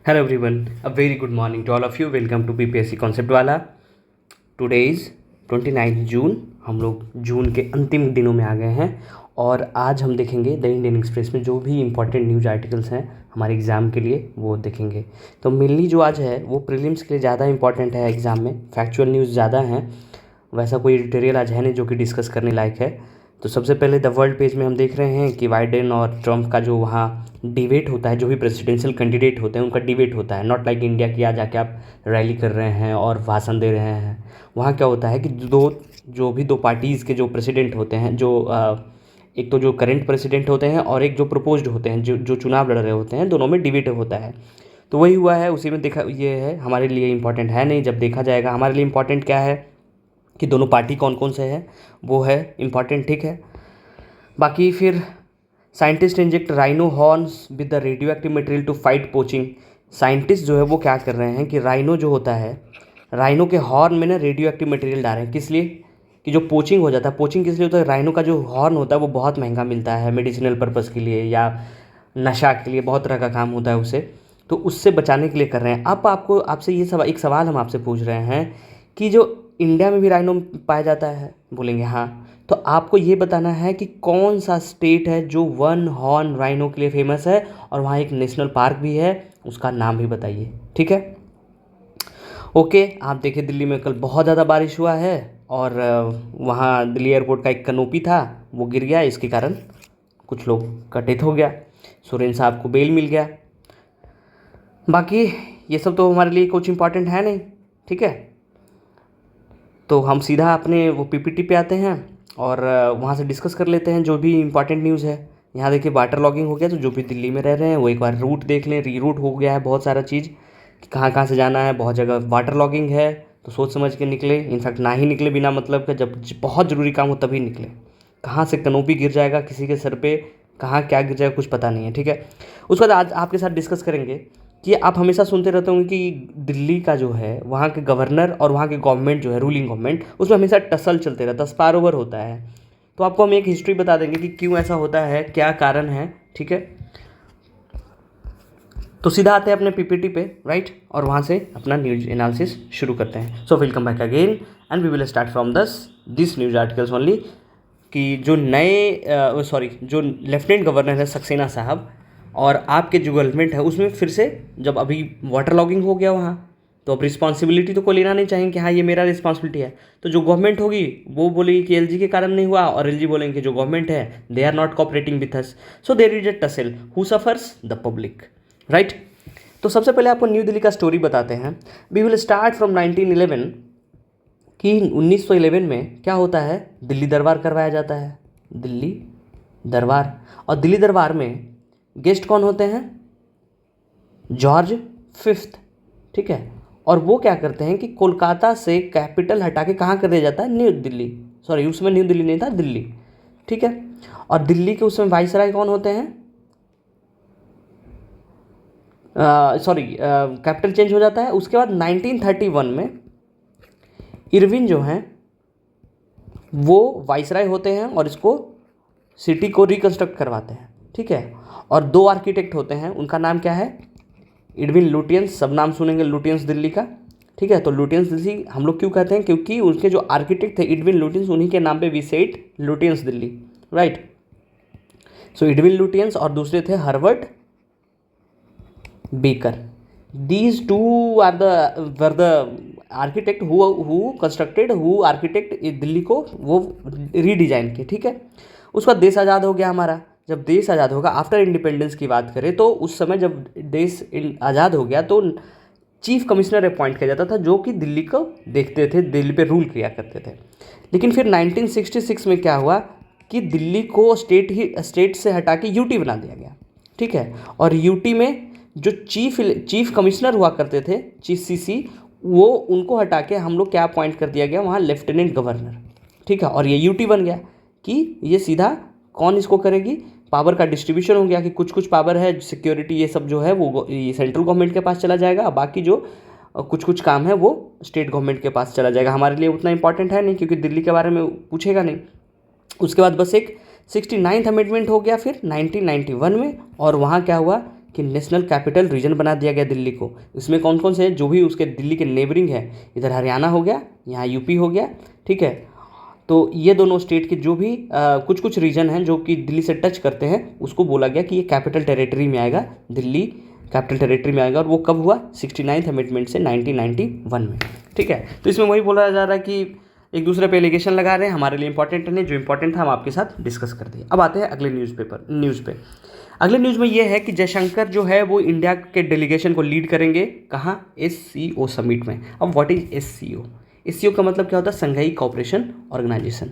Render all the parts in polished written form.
Hello everyone, a very good morning to all of you. Welcome to PPSC Concept वाला. Today is 29 जून. हम लोग जून के अंतिम दिनों में आ गए हैं और आज हम देखेंगे द इंडियन एक्सप्रेस में जो भी इंपॉर्टेंट न्यूज़ आर्टिकल्स हैं हमारे एग्ज़ाम के लिए वो देखेंगे. तो मेनली जो आज है वो प्रीलिम्स के लिए ज़्यादा इंपॉर्टेंट है एग्ज़ाम में. फैक्चुअल न्यूज़ ज़्यादा हैं, वैसा कोई एडिटोरियल आज है नहीं जो कि डिस्कस करने लायक है. तो सबसे पहले द वर्ल्ड पेज में हम देख रहे हैं कि बाइडेन और ट्रम्प का जो वहाँ डिबेट होता है, जो भी प्रेसिडेंशियल कैंडिडेट होते हैं उनका डिबेट होता है. नॉट लाइक इंडिया की आज जाके आप रैली कर रहे हैं और भाषण दे रहे हैं. वहाँ क्या होता है कि दो पार्टीज़ के जो प्रेसिडेंट होते हैं, एक तो जो करंट प्रेसिडेंट होते हैं और एक जो प्रपोज्ड होते हैं, जो चुनाव लड़ रहे होते हैं, दोनों में डिबेट होता है. तो वही हुआ है, उसी में देखा. ये है हमारे लिए इंपॉर्टेंट है नहीं, जब देखा जाएगा. हमारे लिए इंपॉर्टेंट क्या है कि दोनों पार्टी कौन कौन से हैं वो है इम्पॉर्टेंट, ठीक है. बाकी फिर scientist inject rhino horns with the radio active material to fight poaching. Scientist जो है वो क्या कर रहे हैं कि राइनो जो होता है, राइनो के हॉर्न में ना रेडियो एक्टिव मटेरियल डाल रहे हैं. किस लिए? कि जो पोचिंग हो जाता है. पोचिंग किस लिए होता है? राइनो का जो हॉर्न होता है वो बहुत महंगा मिलता है मेडिसिनल पर्पज़ के लिए या नशा के लिए, बहुत तरह का काम होता है उसे. तो उससे बचाने के लिए कर रहे हैं. अब आपसे ये एक सवाल हम आपसे पूछ रहे हैं कि जो इंडिया में भी राइनो पाया जाता है, बोलेंगे हाँ. तो आपको ये बताना है कि कौन सा स्टेट है जो वन हॉर्न राइनो के लिए फेमस है और वहाँ एक नेशनल पार्क भी है, उसका नाम भी बताइए, ठीक है. ओके, आप देखिए दिल्ली में कल बहुत ज़्यादा बारिश हुआ है और वहाँ दिल्ली एयरपोर्ट का एक कनोपी था वो गिर गया. इसके कारण कुछ लोग का डेथ हो गया. सुरेंद्र साहब को बेल मिल गया. बाकी ये सब तो हमारे लिए कुछ इंपॉर्टेंट है नहीं, ठीक है. तो हम सीधा अपने वो पीपीटी पे आते हैं और वहाँ से डिस्कस कर लेते हैं जो भी इंपॉर्टेंट न्यूज़ है. यहाँ देखिए वाटर लॉगिंग हो गया, तो जो भी दिल्ली में रह रहे हैं वो एक बार रूट देख लें. रीरूट हो गया है बहुत सारा चीज़ कि कहाँ कहाँ से जाना है. बहुत जगह वाटर लॉगिंग है, तो सोच समझ के निकले. इनफैक्ट ना ही निकले बिना मतलब का, जब बहुत ज़रूरी काम हो तभी निकले. कहाँ से कनोपी गिर जाएगा किसी के सर पे, कहाँ क्या गिर जाएगा कुछ पता नहीं है, ठीक है. उसके बाद आज आपके साथ डिस्कस करेंगे कि आप हमेशा सुनते रहते होंगे कि दिल्ली का जो है वहाँ के गवर्नर और वहाँ के गवर्नमेंट जो है रूलिंग गवर्नमेंट, उसमें हमेशा टसल चलते रहता है, स्पार ओवर होता है. तो आपको हम एक हिस्ट्री बता देंगे कि क्यों ऐसा होता है, क्या कारण है, ठीक है. तो सीधा आते हैं अपने पीपीटी पे, राइट, और वहाँ से अपना न्यूज एनालिसिस शुरू करते हैं. So welcome back again and we will start from this news articles only. कि जो जो लेफ्टिनेंट गवर्नर है सक्सेना साहब और आपके जो गवर्नमेंट है उसमें फिर से जब अभी वाटर लॉगिंग हो गया वहाँ, तो अब रिस्पॉन्सिबिलिटी तो कोई लेना नहीं चाहेंगे कि हाँ ये मेरा रिस्पॉन्सिबिलिटी है. तो जो गवर्नमेंट होगी वो बोलेगी कि एलजी के कारण नहीं हुआ, और एलजी बोलेंगे कि जो गवर्नमेंट है they are not cooperating with us. So there is a tussle. Who suffers? The public, right. तो सबसे पहले आपको न्यू दिल्ली का स्टोरी बताते हैं. वी विल स्टार्ट फ्रॉम 1911 कि 1911 में क्या होता है, दिल्ली दरबार करवाया जाता है. दिल्ली दरबार, और दिल्ली दरबार में गेस्ट कौन होते हैं? जॉर्ज फिफ्थ, ठीक है. और वो क्या करते हैं कि कोलकाता से कैपिटल हटा के कहाँ कर दिया जाता है? न्यू दिल्ली. सॉरी, उसमें न्यू दिल्ली नहीं था, दिल्ली, ठीक है. और दिल्ली के उसमें वाइसराय कौन होते हैं? कैपिटल चेंज हो जाता है. उसके बाद 1931 में इरविन जो हैं वो वाइसराय होते हैं और इसको सिटी को रिकंस्ट्रक्ट करवाते हैं, ठीक है. और दो आर्किटेक्ट होते हैं, उनका नाम क्या है? इडविन लुटियंस. सब नाम सुनेंगे लुटियंस दिल्ली का, ठीक है. तो लुटियंस दिल्ली हम लोग क्यों कहते हैं? क्योंकि उनके जो आर्किटेक्ट थे इडविन लुटियंस, उन्हीं के नाम पे we said Lutyens Delhi, right. So Edwin Lutyens और दूसरे थे Herbert Baker. These two were the architect who architect Delhi को वो रीडिजाइन किए, ठीक है. उसके बाद देश आज़ाद हो गया हमारा. जब देश आज़ाद होगा, आफ्टर इंडिपेंडेंस की बात करें तो उस समय जब देश आज़ाद हो गया तो चीफ कमिश्नर अपॉइंट किया जाता था जो कि दिल्ली को देखते थे, दिल्ली पे रूल किया करते थे. लेकिन फिर 1966 में क्या हुआ कि दिल्ली को स्टेट से हटा के यूटी बना दिया गया, ठीक है. और यूटी में जो चीफ कमिश्नर हुआ करते थे, चीफ सीसी, वो उनको हटा के हम लोग क्या अपॉइंट कर दिया गया वहाँ? लेफ्टिनेंट गवर्नर, ठीक है. और ये यूटी बन गया कि ये सीधा कौन इसको करेगी? पावर का डिस्ट्रीब्यूशन हो गया कि कुछ कुछ पावर है, सिक्योरिटी ये सब जो है वो ये सेंट्रल गवर्नमेंट के पास चला जाएगा, बाकी जो कुछ कुछ काम है वो स्टेट गवर्नमेंट के पास चला जाएगा. हमारे लिए उतना इंपॉर्टेंट है नहीं क्योंकि दिल्ली के बारे में पूछेगा नहीं. उसके बाद बस एक 69th अमेंडमेंट हो गया फिर 1991 में, और वहाँ क्या हुआ कि नेशनल कैपिटल रीजन बना दिया गया दिल्ली को। इसमें कौन कौन से हैं, जो भी उसके दिल्ली के नेबरिंग है, इधर हरियाणा हो गया, यहाँ यूपी हो गया, ठीक है। तो ये दोनों स्टेट के जो भी कुछ कुछ रीजन हैं जो कि दिल्ली से टच करते हैं, उसको बोला गया कि ये कैपिटल टेरिटरी में आएगा, दिल्ली कैपिटल टेरिटरी में आएगा। और वो कब हुआ, 69th अमेंडमेंट से 1991 में, ठीक है। तो इसमें वही बोला जा रहा है कि एक दूसरे पे एलिगेशन लगा रहे हैं, हमारे लिए इंपॉर्टेंट नहीं, जो इंपॉर्टेंट था हम आपके साथ डिस्कस कर दिए। अब आते हैं अगले न्यूज़ पे। अगले न्यूज़ में ये है कि जयशंकर जो है वो इंडिया के डेलीगेशन को लीड करेंगे, कहाँ, SCO समिट में। अब व्हाट इज SCO? SCO का मतलब क्या होता है, Shanghai cooperation organisation,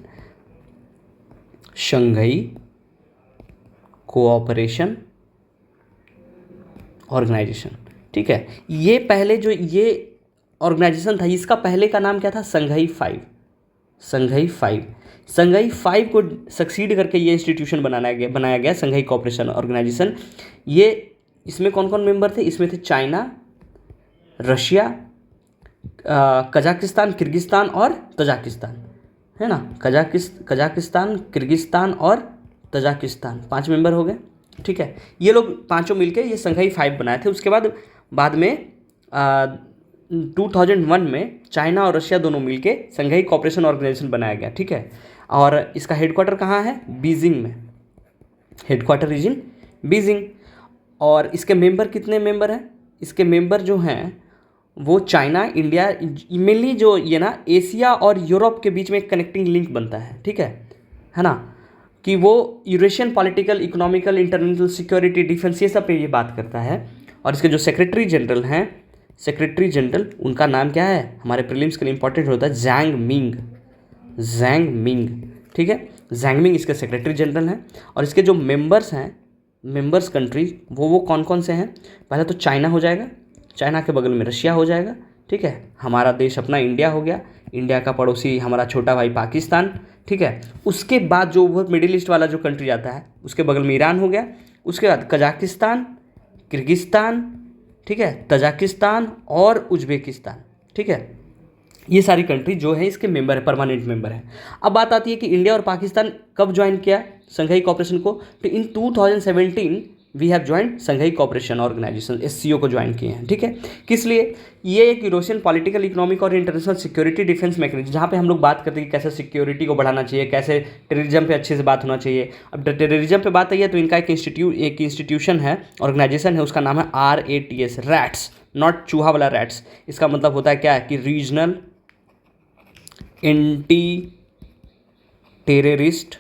Shanghai cooperation organisation, ठीक है। ये पहले जो ये ऑर्गेनाइजेशन था, इसका पहले का नाम क्या था, संघाई 5। संघाई 5 को सक्सीड करके ये इंस्टीट्यूशन बनाया गया संघाई कोऑपरेशन ऑर्गेनाइजेशन। ये इसमें कौन कौन मेंबर थे, इसमें थे चाइना, रशिया, कजाकिस्तान, किर्गिस्तान और तजाकिस्तान, है ना। कजाकिस्तान, किर्गिस्तान और तजाकिस्तान 5 मेंबर हो गए, ठीक है। ये लोग पांचों मिलके ये संघाई 5 बनाए थे। उसके बाद में 2001 में चाइना और रशिया दोनों मिलके संघाई कोऑपरेशन ऑर्गेनाइजेशन बनाया गया, ठीक है। और इसका हेडक्वार्टर कहाँ है, बीजिंग में, हेडक्वार्टर इज इन बीजिंग। और इसके मेंबर कितने मेंबर हैं, इसके मेंबर जो हैं वो चाइना, इंडिया, मेनली जो ये ना एशिया और यूरोप के बीच में एक कनेक्टिंग लिंक बनता है, ठीक है ना, कि वो Eurasian political, economical, international security, defence, ये सब पे ये बात करता है। और इसके जो सेक्रेटरी जनरल उनका नाम क्या है, हमारे प्रीलिम्स के लिए इंपॉर्टेंट होता है, ज़ैंग मिंग, ठीक है। ज़ैंग मिंग इसके सेक्रेटरी जनरल हैं। और इसके जो मेंबर्स कंट्री वो कौन कौन से हैं, पहले तो चाइना हो जाएगा, चाइना के बगल में रशिया हो जाएगा, ठीक है। हमारा देश अपना इंडिया हो गया, इंडिया का पड़ोसी हमारा छोटा भाई पाकिस्तान, ठीक है। उसके बाद जो वो मिडिल ईस्ट वाला जो कंट्री आता है, उसके बगल में ईरान हो गया। उसके बाद कजाकिस्तान, किर्गिस्तान, ठीक है, तजाकिस्तान और उज्बेकिस्तान, ठीक है। ये सारी कंट्री जो है इसके मेंबर है, परमानेंट मेंबर है। अब बात आती है कि इंडिया और पाकिस्तान कब ज्वाइन किया संघाई कोऑपरेशन को, तो in 2017 we have join Shanghai cooperation organisation, SCO को ज्वाइन किए हैं, ठीक है। किस लिए, ये एक यूरोशियन पॉलिटिकल, इकोनॉमिक और इंटरनेशनल सिक्योरिटी डिफेंस मैकेनिज्म, जहाँ पे हम लोग बात करते हैं कि कैसे सिक्योरिटी को बढ़ाना चाहिए, कैसे टेररिज्म पे अच्छे से बात होना चाहिए। अब टेररिज्म पे बात आई है तो इनका एक इंस्टीट्यूशन है, ऑर्गेनाइजेशन है, उसका नाम है RATS, रैट्स, नॉट चूहा वाला रैट्स। इसका मतलब होता है क्या है कि रीजनल एंटी टेररिस्ट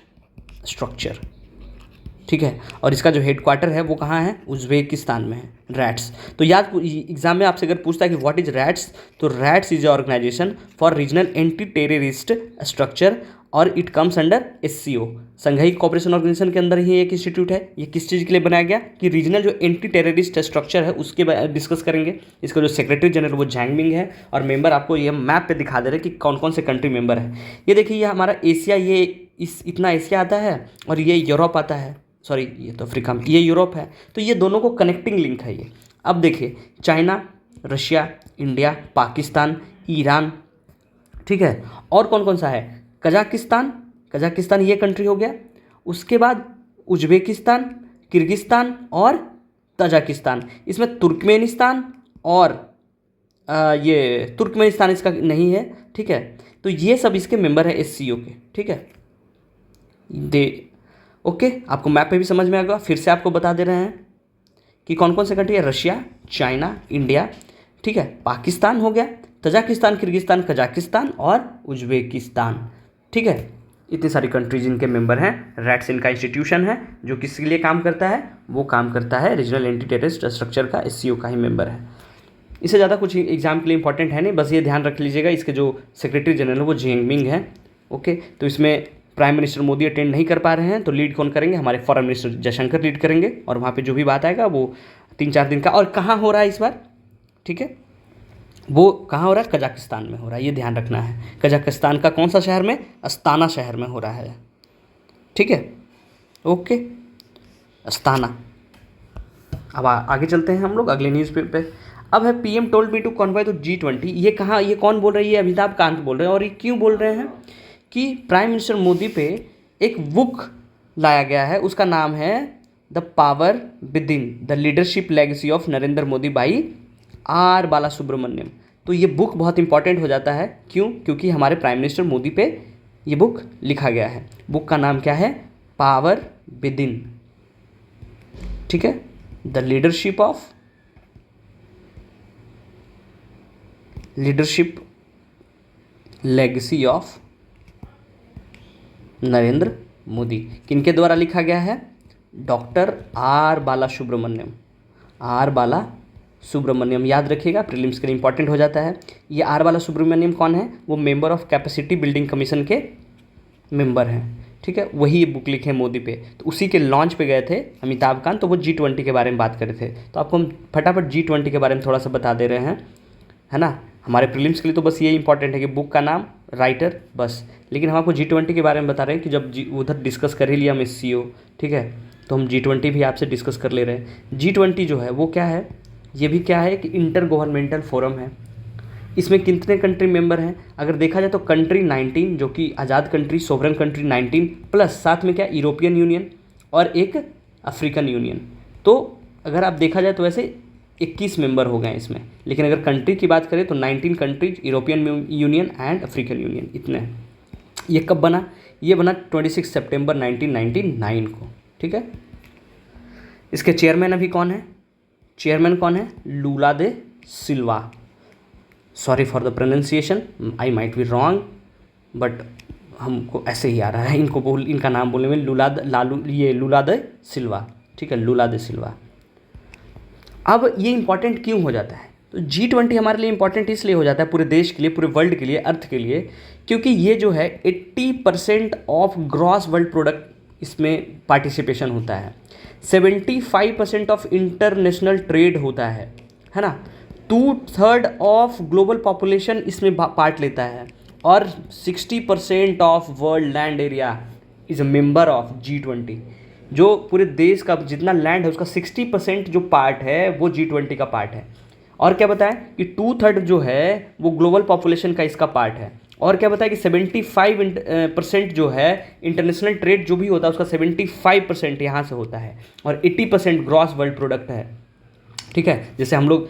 स्ट्रक्चर, ठीक है। और इसका जो हेडक्वार्टर है वो कहाँ है, उज्बेकिस्तान में है, रैट्स। तो याद, एग्जाम में आपसे अगर पूछता है कि व्हाट इज रैट्स, तो RATS is organisation for regional anti terrorist structure और it comes under SCO, Shanghai cooperation organisation के अंदर ही एक इंस्टीट्यूट है। ये किस चीज़ के लिए बनाया गया, कि रीजनल जो एंटी टेररिस्ट स्ट्रक्चर है उसके डिस्कस करेंगे। इसका जो सेक्रेटरी जनरल वो ज़ैंग मिंग है। और मेंबर आपको ये मैप पे दिखा दे रहे हैं कि कौन कौन से कंट्री मेंबर है। ये देखिए, ये हमारा एशिया, ये इतना एशिया आता है और ये यूरोप आता है, सॉरी ये तो अफ्रीका में, ये यूरोप है। तो ये दोनों को कनेक्टिंग लिंक है ये। अब देखिए, China, Russia, India, Pakistan, Iran, ठीक है। और कौन कौन सा है, कजाकिस्तान ये कंट्री हो गया। उसके बाद उज्बेकिस्तान, किर्गिस्तान और तजाकिस्तान। इसमें तुर्कमेनिस्तान और ये तुर्कमेनिस्तान इसका नहीं है, ठीक है। तो ये सब इसके मेंबर है SCO के, ठीक है। ओके, आपको मैप पे भी समझ में आ गया। फिर से आपको बता दे रहे हैं कि कौन कौन से कंट्री है, रशिया, चाइना, इंडिया, ठीक है, पाकिस्तान हो गया, तजाकिस्तान, किर्गिस्तान, कजाकिस्तान और उज्बेकिस्तान, ठीक है। इतनी सारी कंट्रीज इनके मेंबर हैं। रैट्स इनका इंस्टीट्यूशन है जो किसके लिए काम करता है, वो काम करता है रीजनल एंटी टेररिस्ट स्ट्रक्चर का, SCO का ही मेंबर है। इससे ज़्यादा कुछ एग्जाम के लिए इंपॉर्टेंट है नहीं, बस ये ध्यान रख लीजिएगा, इसके जो सेक्रेटरी जनरल है वो ज़ैंग मिंग है, ओके। तो इसमें प्राइम मिनिस्टर मोदी अटेंड नहीं कर पा रहे हैं, तो लीड कौन करेंगे, हमारे फॉरेन मिनिस्टर जयशंकर लीड करेंगे। और वहाँ पे जो भी बात आएगा वो 3-4 दिन का। और कहाँ हो रहा है इस बार, ठीक है, वो कहाँ हो रहा है, कजाकिस्तान में हो रहा है, ये ध्यान रखना है। कजाकिस्तान का कौन सा शहर में, अस्ताना शहर में हो रहा है, ठीक है, ओके, अस्ताना। अब आगे चलते हैं हम लोग अगले न्यूज़ पे। अब है PM told me to convoy to G20। ये कहाँ, ये कौन बोल रही है, अमिताभ कांत बोल रहे हैं। और ये क्यों बोल रहे हैं कि प्राइम मिनिस्टर मोदी पे एक बुक लाया गया है, उसका नाम है the power within the leadership legacy of Narendra Modi by R Bala Subramanyam. तो ये बुक बहुत इंपॉर्टेंट हो जाता है, क्यों? क्योंकि हमारे प्राइम मिनिस्टर मोदी पे ये बुक लिखा गया है। बुक का नाम क्या है? पावर विद इन, ठीक है, the leadership legacy of Narendra Modi. किनके द्वारा लिखा गया है? Doctor R Bala Subramanyam. R Bala Subramanyam, याद रखिएगा, प्रीलिम्स के लिए इंपॉर्टेंट हो जाता है। ये आर बाला सुब्रमण्यम कौन है? वो member of capacity building commission के मेंबर हैं, ठीक है। वही ये बुक लिखे मोदी पे, तो उसी के लॉन्च पे गए थे अमिताभ कांत, तो वो G20 के बारे में बात कर रहे थे। तो आपको हम फटाफट G20 के बारे में थोड़ा सा बता दे रहे हैं, है ना। हमारे प्रीलिम्स के लिए तो बस ये इंपॉर्टेंट है कि बुक का नाम, राइटर, बस। लेकिन हम आपको G20 के बारे में बता रहे हैं कि जब उधर डिस्कस कर ही लिया हम SCO, ठीक है, तो हम G20 भी आपसे डिस्कस कर ले रहे हैं। G20 जो है वो क्या है? ये भी क्या है कि इंटर गवर्नमेंटल फोरम है। इसमें कितने कंट्री मेंबर हैं? अगर देखा जाए तो कंट्री 19, जो कि आज़ाद कंट्री, सोवरन कंट्री 19, प्लस साथ में क्या, यूरोपियन यूनियन और एक अफ्रीकन यूनियन। तो अगर आप देखा जाए तो वैसे 21 मेंबर हो गए इसमें, लेकिन अगर कंट्री की बात करें तो 19 countries, European union and African union, इतने हैं। ये कब बना? ये बना 26 सितंबर 1999 को, ठीक है। इसके चेयरमैन अभी कौन है? चेयरमैन कौन है? Lula da Silva. Sorry for the pronunciation, I might be wrong, but हमको ऐसे ही आ रहा है इनका नाम बोलने में, लूला दे सिल्वा, ठीक है, लूला दे सिल्वा। अब ये इंपॉर्टेंट क्यों हो जाता है? तो G20 हमारे लिए इंपॉर्टेंट इसलिए हो जाता है, पूरे देश के लिए, पूरे वर्ल्ड के लिए, अर्थ के लिए, क्योंकि ये जो है 80% ऑफ ग्रॉस वर्ल्ड प्रोडक्ट इसमें पार्टिसिपेशन होता है, 75% ऑफ इंटरनेशनल ट्रेड होता है ना, 2/3 ऑफ ग्लोबल पॉपुलेशन इसमें पार्ट लेता है, और 60% of world land area is a member of G20। जो पूरे देश का जितना लैंड है उसका 60% जो पार्ट है वो G20 का पार्ट है। और क्या बताएं कि 2/3 जो है वो ग्लोबल पॉपुलेशन का इसका पार्ट है। और क्या बताएं कि 75% जो है इंटरनेशनल ट्रेड जो भी होता है उसका 75% यहाँ से होता है, और 80% ग्रॉस वर्ल्ड प्रोडक्ट है, ठीक है। जैसे हम लोग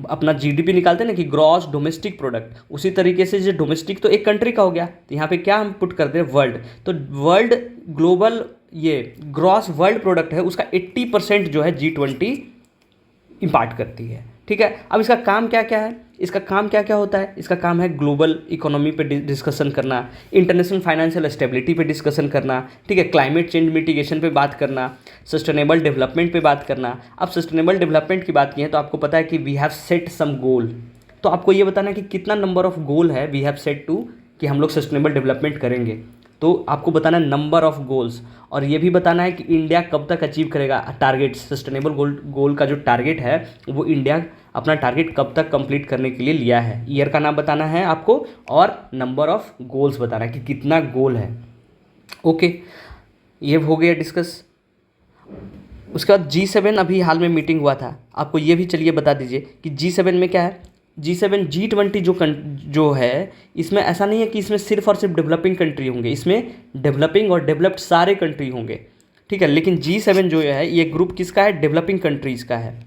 अपना GDP निकालते हैं ना कि ग्रॉस डोमेस्टिक प्रोडक्ट, उसी तरीके से जो डोमेस्टिक तो एक कंट्री का हो गया, तो यहाँ पे क्या हम पुट करते हैं? वर्ल्ड। तो वर्ल्ड ग्लोबल ये ग्रॉस वर्ल्ड प्रोडक्ट है, उसका 80% जो है G20 इम्पार्ट करती है, ठीक है। अब इसका काम क्या क्या है? इसका काम क्या क्या होता है? इसका काम है ग्लोबल इकोनॉमी पे डिस्कशन करना, इंटरनेशनल फाइनेंशियल स्टेबिलिटी पे डिस्कशन करना, ठीक है, क्लाइमेट चेंज मिटिगेशन पे बात करना, सस्टेनेबल डेवलपमेंट पे बात करना। अब सस्टेनेबल डेवलपमेंट की बात की है तो आपको पता है कि वी हैव सेट सम गोल, तो आपको ये बताना है कि कितना नंबर ऑफ गोल है वी हैव सेट टू, कि हम लोग सस्टेनेबल डेवलपमेंट करेंगे, तो आपको बताना है नंबर ऑफ गोल्स, और ये भी बताना है कि इंडिया कब तक अचीव करेगा टारगेट। सस्टेनेबल गोल का जो टारगेट है वो इंडिया अपना टारगेट कब तक कंप्लीट करने के लिए लिया है, ईयर का नाम बताना है आपको, और नंबर ऑफ गोल्स बताना है कि कितना गोल है। ओके, ये हो गया डिस्कस। उसके बाद G7 अभी हाल में मीटिंग हुआ था, आपको ये भी चलिए बता दीजिए कि G7 में क्या है। G20 जो है इसमें ऐसा नहीं है कि इसमें सिर्फ और सिर्फ डेवलपिंग कंट्री होंगे, इसमें डेवलपिंग और डेवलप्ड सारे कंट्री होंगे, ठीक है। लेकिन G7 जो है ये ग्रुप किसका है? डेवलपिंग कंट्रीज़ का है,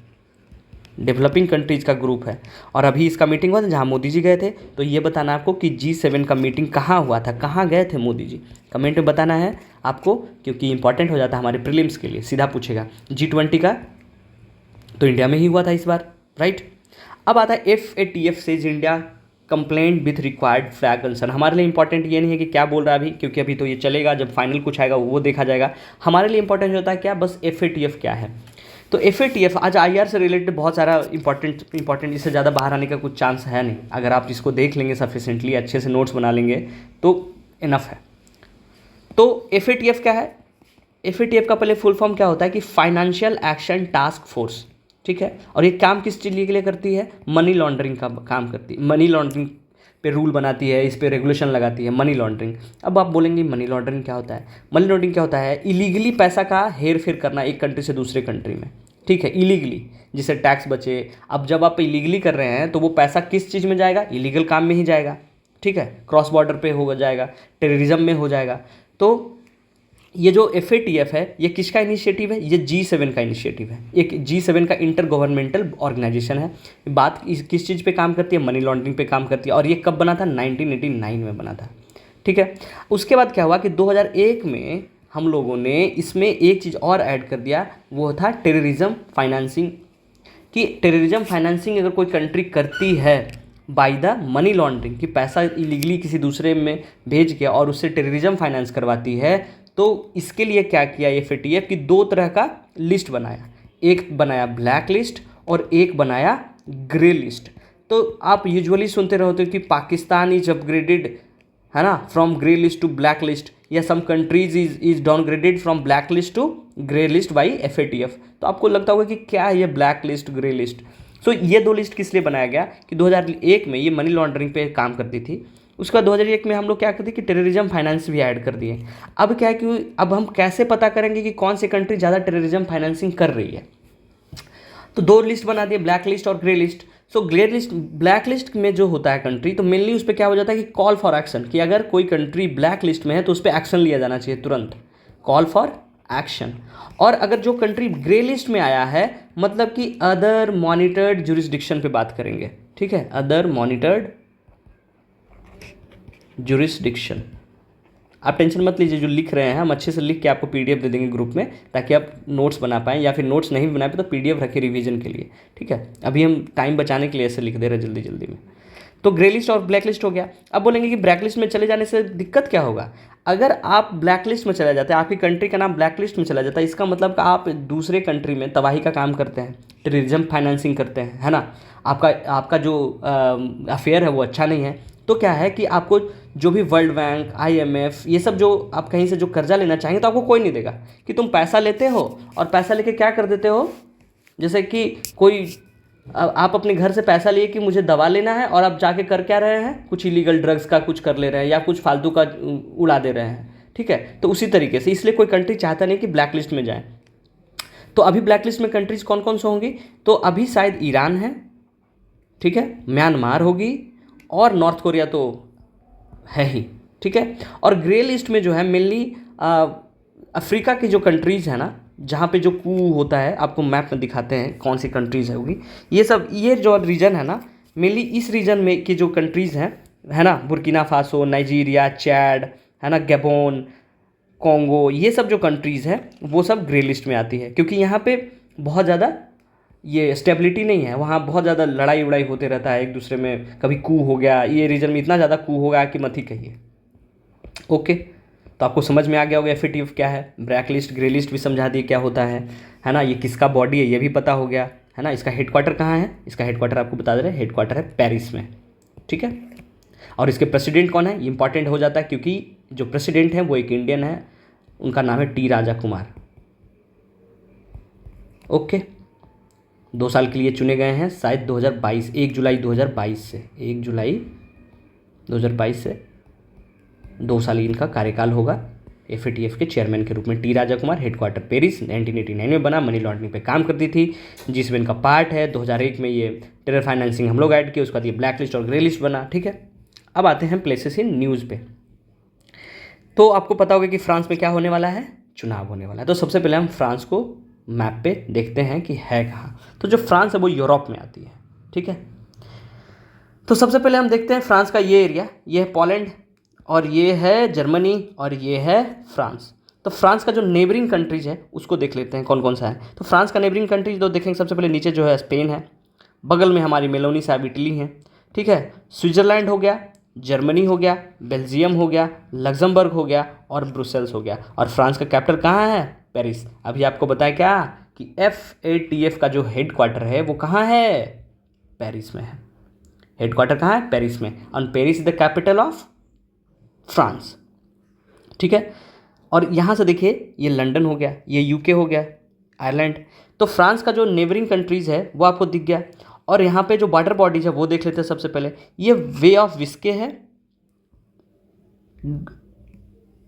डेवलपिंग कंट्रीज़ का ग्रुप है। और अभी इसका मीटिंग हुआ था जहाँ मोदी जी गए थे, तो ये बताना आपको कि G7 का मीटिंग कहाँ हुआ था, कहाँ गए थे मोदी जी, कमेंट में बताना है आपको, क्योंकि इंपॉर्टेंट हो जाता है हमारे प्रीलिम्स के लिए, सीधा पूछेगा। G20 का तो इंडिया में ही हुआ था इस बार, राइट। अब आता है FATF से India complaint with required flag concern. हमारे लिए इंपॉर्टेंट ये नहीं है कि क्या बोल रहा है अभी, क्योंकि अभी तो ये चलेगा, जब फाइनल कुछ आएगा वो देखा जाएगा। हमारे लिए इंपॉर्टेंट होता है क्या, बस FATF क्या है। तो FATF आज IR से रिलेटेड बहुत सारा इंपॉर्टेंट, इससे ज़्यादा बाहर आने का कुछ चांस है नहीं। अगर आप इसको देख लेंगे सफिशेंटली, अच्छे से नोट्स बना लेंगे तो इनफ है। तो FATF क्या है? FATF का पहले फुल फॉर्म क्या होता है कि फाइनेंशियल एक्शन टास्क फोर्स, ठीक है। और ये काम किस चीज़ के लिए करती है? मनी लॉन्ड्रिंग का काम करती है, मनी लॉन्ड्रिंग पे रूल बनाती है, इस पे रेगुलेशन लगाती है, मनी लॉन्ड्रिंग। अब आप बोलेंगे मनी लॉन्ड्रिंग क्या होता है? मनी लॉन्ड्रिंग क्या होता है? इलीगली पैसा का हेर फेर करना एक कंट्री से दूसरे कंट्री में, ठीक है, इलीगली, जिससे टैक्स बचे। अब जब आप इलीगली कर रहे हैं तो वो पैसा किस चीज़ में जाएगा? इलीगल काम में ही जाएगा, ठीक है, क्रॉस बॉर्डर पे हो जाएगा, टेररिज्म में हो जाएगा। तो ये जो FATF है ये किसका इनिशिएटिव है? ये G7 का इनिशिएटिव है। एक G7 का इंटर गवर्नमेंटल ऑर्गेनाइजेशन है। बात किस चीज़ पे काम करती है? मनी लॉन्ड्रिंग पे काम करती है। और ये कब बना था? 1989 में बना था। ठीक है। उसके बाद क्या हुआ कि 2001 में हम लोगों ने इसमें एक चीज़ और ऐड कर दिया, वो था टेररिज्म फाइनेंसिंग। कि टेररिज्म फाइनेंसिंग अगर कोई कंट्री करती है बाय द मनी लॉन्ड्रिंग, कि पैसा इलीगली किसी दूसरे में भेज के और उससे टेररिज्म फाइनेंस करवाती है, तो इसके लिए क्या किया FATF कि 2 तरह का लिस्ट बनाया। एक बनाया ब्लैक लिस्ट और एक बनाया ग्रे लिस्ट। तो आप यूजुअली सुनते रहते हो कि पाकिस्तान इज अपग्रेडेड, है ना, from grey list to black list, या some countries is downgraded from black list to grey list by FATF। तो आपको लगता होगा कि क्या है ये black list, grey list. So ये 2 लिस्ट किस लिए बनाया गया कि 2001 में ये मनी लॉन्ड्रिंग पे काम करती थी। उसके बाद 2001 में हम लोग क्या करते कि टेररिज्म फाइनेंस भी ऐड कर दिए। अब क्या है कि अब हम कैसे पता करेंगे कि कौन सी कंट्री ज़्यादा टेररिज्म फाइनेंसिंग कर रही है? तो 2 लिस्ट बना दिए, ब्लैक लिस्ट और grey list. So grey list, black list में जो होता है कंट्री, तो मेनली उस पर क्या हो जाता है कि कॉल फॉर एक्शन, कि अगर कोई कंट्री ब्लैक लिस्ट में है तो उस पर एक्शन लिया जाना चाहिए तुरंत, कॉल फॉर एक्शन। और अगर जो कंट्री ग्रे लिस्ट में आया है, मतलब कि अदर मॉनिटर्ड जुरिस्डिक्शन पे बात करेंगे। ठीक है, अदर मॉनिटर्ड जुरिस्डिक्शन। आप टेंशन मत लीजिए, जो लिख रहे हैं हम अच्छे से लिख के आपको PDF दे देंगे ग्रुप में, ताकि आप नोट्स बना पाएँ, या फिर नोट्स नहीं बना पाए तो PDF रखें रिवीजन के लिए। ठीक है, अभी हम टाइम बचाने के लिए ऐसे लिख दे रहे हैं जल्दी जल्दी में। तो ग्रे लिस्ट और ब्लैक लिस्ट हो गया। अब बोलेंगे कि ब्लैक लिस्ट में चले जाने से दिक्कत क्या होगा? अगर आप ब्लैक लिस्ट में चले जाते हैं, आपकी कंट्री का नाम ब्लैक लिस्ट में चला जाता है, इसका मतलब कि आप दूसरे कंट्री में तबाही का काम करते हैं, टेररिज्म फाइनेंसिंग करते हैं, है ना, आपका जो अफेयर है वो अच्छा नहीं है। तो क्या है कि आपको जो भी वर्ल्ड बैंक, IMF, ये सब जो आप कहीं से जो कर्जा लेना चाहेंगे तो आपको कोई नहीं देगा। कि तुम पैसा लेते हो और पैसा लेके क्या कर देते हो, जैसे कि कोई आप अपने घर से पैसा लिए कि मुझे दवा लेना है, और आप जाके कर क्या रहे हैं, कुछ इलीगल ड्रग्स का कुछ कर ले रहे हैं, या कुछ फालतू का उड़ा दे रहे हैं। ठीक है, तो उसी तरीके से इसलिए कोई कंट्री चाहता नहीं कि ब्लैक लिस्ट में जाए। तो अभी ब्लैक लिस्ट में कंट्रीज कौन कौन सी होंगी? तो अभी शायद ईरान है, ठीक है, म्यांमार होगी, और नॉर्थ कोरिया तो है ही। ठीक है, और ग्रे लिस्ट में जो है मेनली अफ्रीका की जो कंट्रीज़ है ना, जहाँ पे जो कू होता है, आपको मैप में दिखाते हैं कौन सी कंट्रीज़ होगी। ये सब, ये जो रीजन है ना, मेनली इस रीजन में की जो कंट्रीज़ हैं, है ना, बुर्किना फासो, नाइजीरिया, चैड, है ना, गैबोन, कॉन्गो, ये सब जो कंट्रीज़ हैं वो सब ग्रे लिस्ट में आती है। क्योंकि यहाँ पे बहुत ज़्यादा ये स्टेबिलिटी नहीं है, वहाँ बहुत ज़्यादा लड़ाई उड़ाई होते रहता है एक दूसरे में, कभी कू हो गया, ये रीजन में इतना ज़्यादा कू हो गया कि मत ही कहिए। ओके, तो आपको समझ में आ गया होगा FATF क्या है, ब्लैक लिस्ट, ग्रे लिस्ट भी समझा दिए क्या होता है ना, ये किसका बॉडी है ये भी पता हो गया, है ना। इसका हेडक्वार्टर कहाँ है? इसका हेडक्वार्टर आपको बता दे रहे हैं, हेडक्वार्टर है पेरिस में। ठीक है, और इसके प्रेसिडेंट कौन है ये इंपॉर्टेंट हो जाता है, क्योंकि जो प्रेसिडेंट है वो एक इंडियन है, उनका नाम है T राजा कुमार। ओके, 2 साल के लिए चुने गए हैं, शायद 2022, 1 जुलाई 2022 से, 1 जुलाई 2022 से 2 साल इनका कार्यकाल होगा FATF के चेयरमैन के रूप में। T Raja Kumar, headquarter Paris, 1989 में बना, मनी लॉन्ड्रिंग पे काम करती थी, G7 का पार्ट है। 2001 में ये टेरर फाइनेंसिंग हम लोग ऐड किए, उसके बाद ये ब्लैक लिस्ट और ग्रे लिस्ट बना। ठीक है, अब आते हैं प्लेसेस इन न्यूज़ पे। तो आपको पता होगा कि फ्रांस में क्या होने वाला है, चुनाव होने वाला है। तो सबसे पहले हम फ्रांस को मैप पे देखते हैं कि है कहाँ। तो जो फ्रांस है वो यूरोप में आती है। ठीक है, तो सबसे पहले हम देखते हैं फ्रांस का ये एरिया, ये है पोलैंड, और ये है जर्मनी, और ये है फ्रांस। तो फ्रांस का जो नेबरिंग कंट्रीज है उसको देख लेते हैं कौन कौन सा है। तो फ्रांस का नेबरिंग कंट्रीज तो देखेंगे, सबसे पहले नीचे जो है स्पेन है, बगल में हमारी मेलोनी साहब इटली है। ठीक है, स्विट्ज़रलैंड हो गया, जर्मनी हो गया, बेल्जियम हो गया, लग्जमबर्ग हो गया, और ब्रुसेल्स हो गया। और फ्रांस का कैपिटल कहाँ है? पेरिस। अभी आपको बताया क्या कि FATF का जो हेडक्वार्टर है वो कहाँ है? पेरिस में है। हेडक्वार्टर कहाँ है? पेरिस में। और Paris is the capital of France. ठीक है, और यहाँ से देखिए ये लंदन हो गया, ये UK हो गया, आयरलैंड। तो फ्रांस का जो नेबरिंग कंट्रीज़ है वो आपको दिख गया। और यहाँ पे जो वाटर बॉडीज है वो देख लेते हैं सबसे पहले। ये वे ऑफ विस्के है,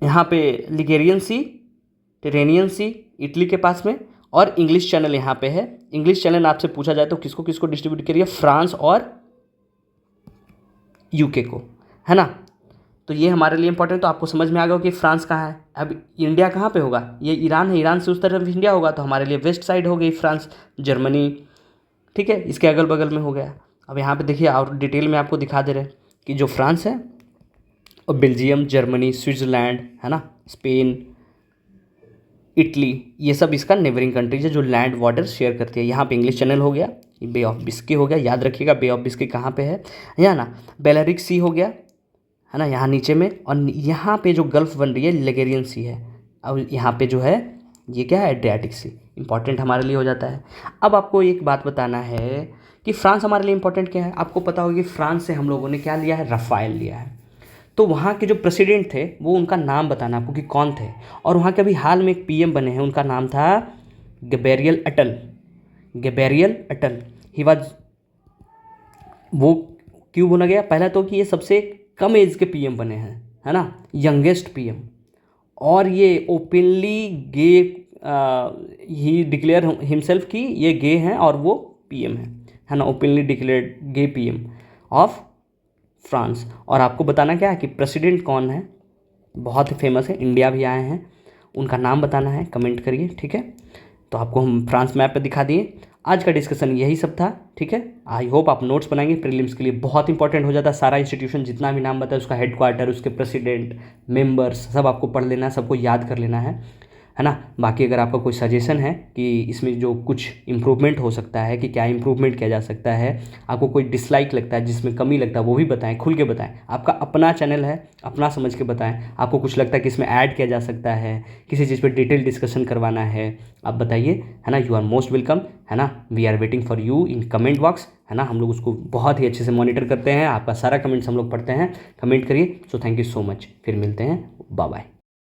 यहाँ पे लिगेरियन सी, टेरेनियन सी इटली के पास में, और इंग्लिश चैनल यहाँ पे है। इंग्लिश चैनल आपसे पूछा जाए तो किसको किसको डिस्ट्रीब्यूट करिए? फ्रांस और UK को, है ना। तो तो ये हमारे लिए इंपॉर्टेंट। तो आपको समझ में आ गया कि फ्रांस कहाँ है। अब इंडिया कहाँ पे होगा, ये ईरान है, ईरान से उस तरफ इंडिया होगा, तो हमारे लिए वेस्ट साइड हो गई फ्रांस, जर्मनी, ठीक है, इसके अगल बगल में हो गया। अब यहाँ पे देखिए और डिटेल में आपको दिखा दे रहे हैं कि जो फ्रांस है और बेल्जियम, जर्मनी, स्विट्ज़रलैंड, है ना, स्पेन, इटली, ये सब इसका नेबरिंग कंट्रीज है जो लैंड वाटर शेयर करती है। यहाँ पे इंग्लिश चैनल हो गया, बे ऑफ बिस्की हो गया, याद रखिएगा बे ऑफ बिस्की कहाँ पे है, यहाँ ना बेलारिक सी हो गया, है ना, यहाँ नीचे में, और यहाँ पे जो गल्फ बन रही है लिगेरियन सी है। अब यहाँ पे जो है ये क्या है, एड्रियाटिक सी, इंपॉर्टेंट हमारे लिए हो जाता है। अब आपको एक बात बताना है कि फ्रांस हमारे लिए इंपॉर्टेंट क्या है। आपको पता होगा कि फ्रांस से हम लोगों ने क्या लिया है, रफ़ाइल लिया है। तो वहाँ के जो प्रेसिडेंट थे वो उनका नाम बताना आपको कि कौन थे। और वहाँ के अभी हाल में एक पीएम बने हैं, उनका नाम था Gabriel Atal, Gabriel Atal. He was, वो क्यों बना गया, पहला तो कि ये सबसे कम एज के पीएम बने हैं, है ना, यंगेस्ट पीएम। और ये openly gay, he declare himself कि ये गे हैं और वो पीएम है ना, openly declared gay PM of France. और आपको बताना क्या है कि प्रेसिडेंट कौन है, बहुत ही फेमस है, इंडिया भी आए हैं, उनका नाम बताना है, कमेंट करिए, ठीक है। तो आपको हम फ्रांस मैप पे दिखा दिए। आज का डिस्कशन यही सब था, ठीक है। आई होप आप नोट्स बनाएंगे, प्रीलिम्स के लिए बहुत इंपॉर्टेंट हो जाता है। सारा इंस्टीट्यूशन जितना भी नाम बताया, उसका हेडक्वार्टर, उसके प्रेसिडेंट, मेंबर्स, सब आपको पढ़ लेना है, सबको याद कर लेना है ना। बाकी अगर आपका कोई सजेशन है कि इसमें जो कुछ इम्प्रूवमेंट हो सकता है, कि क्या इम्प्रूवमेंट किया जा सकता है, आपको कोई डिसलाइक लगता है, जिसमें कमी लगता है, वो भी बताएं, खुल के बताएं। आपका अपना चैनल है, अपना समझ के बताएं। आपको कुछ लगता है कि इसमें ऐड किया जा सकता है, किसी चीज़ पर डिटेल डिस्कशन करवाना है, आप बताइए, है ना। यू आर मोस्ट वेलकम, है ना। We are waiting for you in comment box, है ना। हम लोग उसको बहुत ही अच्छे से मॉनिटर करते हैं, आपका सारा कमेंट्स हम लोग पढ़ते हैं। कमेंट करिए। So thank you so much, फिर मिलते हैं, बाय बाय।